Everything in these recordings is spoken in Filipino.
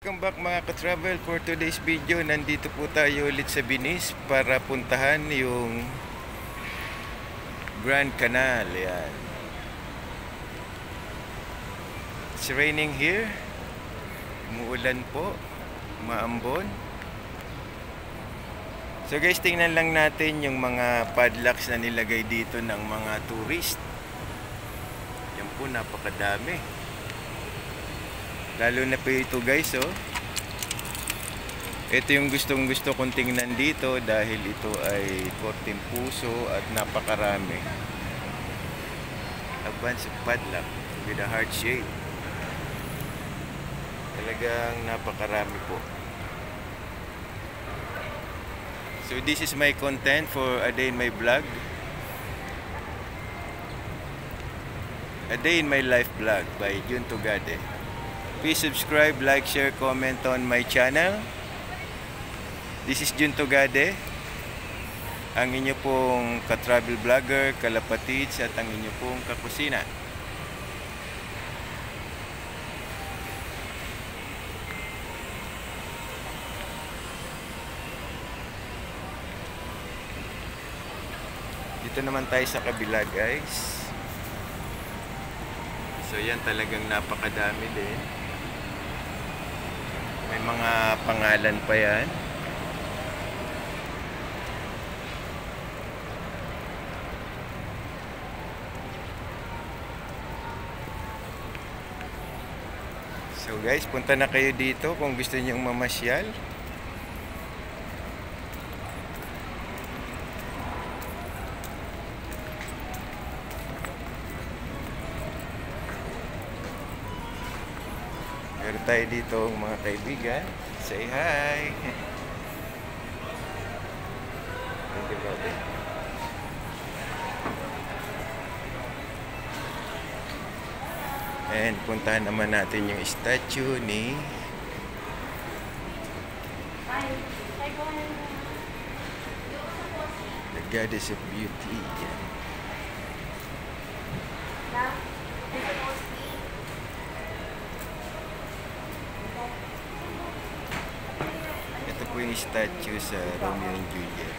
Welcome back mga ka-travel. For today's video, nandito po tayo ulit sa Venice para puntahan yung Grand Canal. Yan. It's raining here. Umuulan po. Maambon. So guys, tingnan lang natin yung mga padlocks na nilagay dito ng mga tourist. Yan po, napakadami. Lalo na po ito guys, oh. Ito yung gustong kong tingnan dito dahil ito ay korteng puso at napakarami. A bunch of padlock with a heart shape. Talagang napakarami po. So this is my content for A Day in My Vlog. A Day in My Life Vlog by Jun Tugade. Please subscribe, like, share, comment on my channel. This is Jun Tugade, ang inyo pong ka-travel vlogger, kalapatids at ang inyo pong kakusina. Dito naman tayo sa kabila guys. So yan, talagang napakadami din. May mga pangalan pa yan. So guys, punta na kayo dito kung gusto niyong mamasyal. Meron tayo dito mga kaibigan. Say hi! And puntahan naman natin yung statue ni the Goddess of Beauty. Ito po yung statue sa Romeo and Juliet.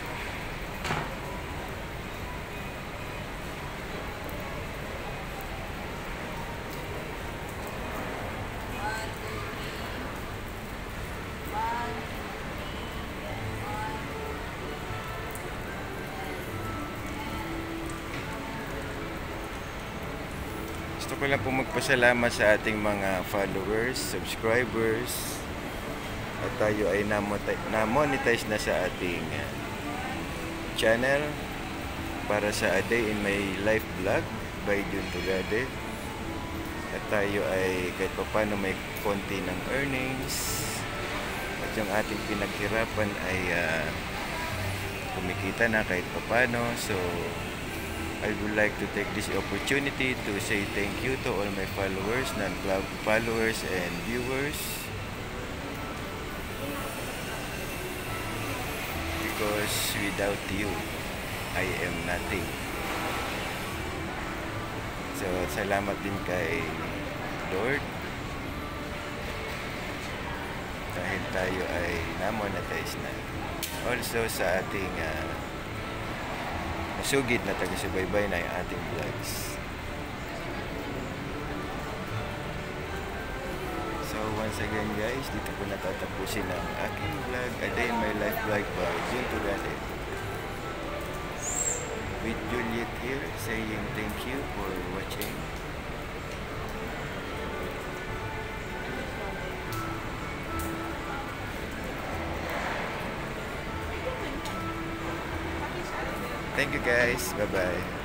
Gusto ko lang po magpasalamat sa ating mga followers, subscribers. At tayo ay na-monetize na sa ating channel para sa A Day in My Life Vlog by Jun Tugade. At tayo ay kahit pa paano may konti ng earnings. At yung ating pinaghirapan ay kumikita na kahit pa paano. So I would like to take this opportunity to say thank you to all my followers, non-vlog followers and viewers. Because without you, I am nothing. So salamat din kay Lord dahil tayo ay na-monetize na. Also sa ating masugid na taga-subaybay na yung ating vlogs. So once again guys, dito po natatapusin ang aking vlog, A Day in My Life Vlog by Jun Tugade. With Juliet here saying thank you for watching. Thank you guys. Bye-bye.